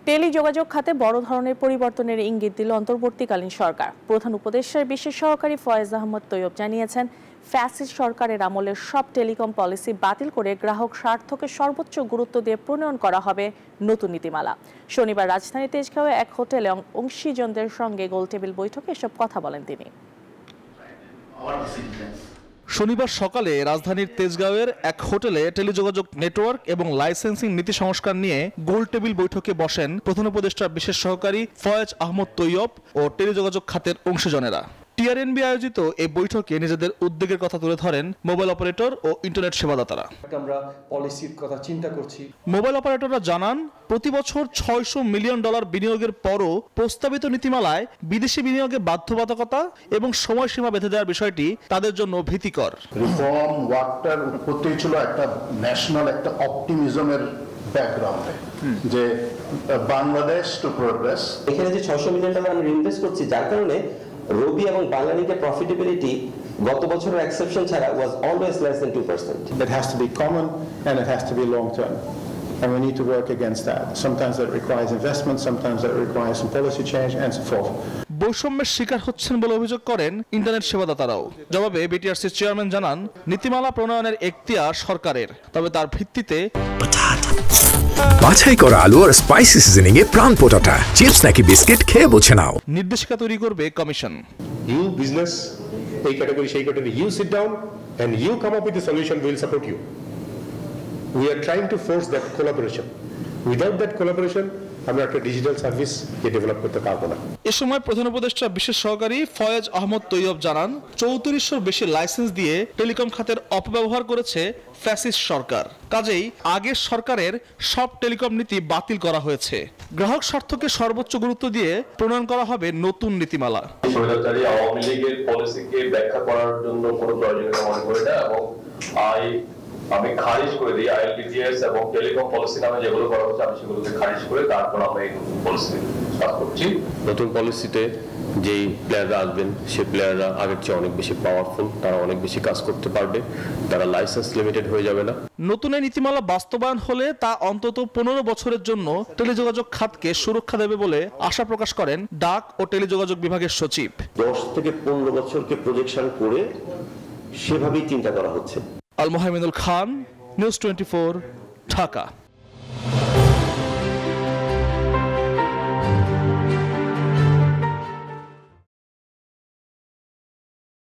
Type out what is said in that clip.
টেলিযোগাযোগ খাতে বড় ধরনের পরিবর্তনের ইঙ্গিত দিল অন্তর্বর্তীকালীন সরকার। প্রধান উপদেষ্টার বিশেষ সহকারী ফয়েজ আহমদ তৈয়ব জানিয়েছেন, ফ্যাসিস্ট সরকারের আমলের সব টেলিকম পলিসি বাতিল করে গ্রাহক স্বার্থকে সর্বোচ্চ গুরুত্ব দিয়ে প্রণয়ন করা হবে নতুন নীতিমালা। শনিবার রাজধানীর তেজগাঁওয়ে এক হোটেলে অংশীজনদের সঙ্গে গোলটেবিল বৈঠকে এসব কথা বলেন তিনি। শনিবার সকালে রাজধানীর তেজগাঁওয়ের এক হোটেলে টেলিযোগাযোগ নেটওয়ার্ক এবং লাইসেন্সিং নীতি সংস্কার নিয়ে গোলটেবিল বৈঠকে বসেন প্রধান উপদেষ্টার বিশেষ সহকারী ফয়েজ আহমদ তৈয়ব ও টেলিযোগাযোগ খাতের অংশীজনেরা। টিআরএনবি আয়োজিত এই বৈঠকে নিজেদের উদ্বেগের কথা তুলে ধরেন মোবাইল অপারেটর ও ইন্টারনেট সেবাদাতারা। আমরা পলিসির কথা চিন্তা করছি। মোবাইল অপারেটররা জানান, প্রতি বছর $600 মিলিয়ন বিনিয়োগের পরও প্রস্তাবিত নীতিমালায় বিদেশি বিনিয়োগে বাধ্যবাধকতা এবং সময়সীমা বেঁধে দেওয়ার বিষয়টি তাদের জন্য ভীতিকর। রিফর্ম ওয়ার্কটার উৎপত্তি ছিল একটা ন্যাশনাল একটা অপটিমিজমের ব্যাকগ্রাউন্ডে, যে বাংলাদেশ টু প্রোগ্রেস। এখানে যে $600 মিলিয়ন আমরা ইনভেস্ট করছি, যার কারণে রবি এবং বাংলালিংকের প্রফিটেবিলিটি গত বছরের এক্সেপশন ছাড়া was always less than 2%. It has to be common and it has to be long term. And we need to work against that. Sometimes that requires investment, sometimes that requires some policy change and so forth. বৈষম্যের শিকার হচ্ছেন বলে অভিযোগ করেন internet সেবাদাতারাও। জবাবে বিটিআরসির chairman জানান, নীতিমালা প্রণয়নের এখতিয়ার সরকারের, তবে তার ভিত্তিতে বাছাই করা আলু আর স্পাইসি সিজনিং এ প্রাণ পোটাটা চিপস নাকি বিস্কিট খেয়ে বোঝে নাও। নির্দেশিকা তৈরি করবে কমিশন। ইউ বিজনেস এই ক্যাটাগরি সেই category, you sit down and you come up with the solution, will support you. We are trying to force that collaboration. Without that collaboration আমরা একটা ডিজিটাল সার্ভিস ডেভেলপ করতে পারবো না। এ সময় প্রধান উপদেষ্টা বিশেষ সহকারী ফয়েজ আহমদ তৈয়ব জানান, 3400 বেশি লাইসেন্স দিয়ে টেলিকম খাতের অপব্যবহার করেছে ফ্যাসিস্ট সরকার। কাজেই আগের সরকারের সব টেলিকম নীতি বাতিল করা হয়েছে। গ্রাহক স্বার্থকে সর্বোচ্চ গুরুত্ব দিয়ে প্রণয়ন করা হবে নতুন নীতিমালা। স্বৈরাচারী আওয়ামী লীগের পলিসিকে ব্যাখ্যা করার জন্য কোনো প্রয়োজনীয়তা মনে করি না এবং আমি খারিজ করে দিই। আইএলটিটিএস এবং টেলিকম পলিসি নামে যেগুলো করা হচ্ছে আমি সেগুলোকে খারিজ করে তারপর আমরা এই পলিসি কাজ করছি। নতুন পলিসিতে যেই প্লেয়াররা আসবেন সেই প্লেয়াররা আগের চেয়ে অনেক বেশি পাওয়ারফুল, তারা অনেক বেশি কাজ করতে পারবে, তারা লাইসেন্স লিমিটেড হয়ে যাবে না। নতুন এই নীতিমালা বাস্তবায়ন হলে তা অন্তত 15 বছরের জন্য টেলিযোগাযোগ খাতকে সুরক্ষা দেবে বলে আশা প্রকাশ করেন ডাক ও টেলিযোগাযোগ বিভাগের সচিব। 10 থেকে 15 বছরকে প্রজেকশন করে সেভাবেই চিন্তা করা হচ্ছে। আল মোহাইমিনুল খান, নিউজ 24, ঢাকা।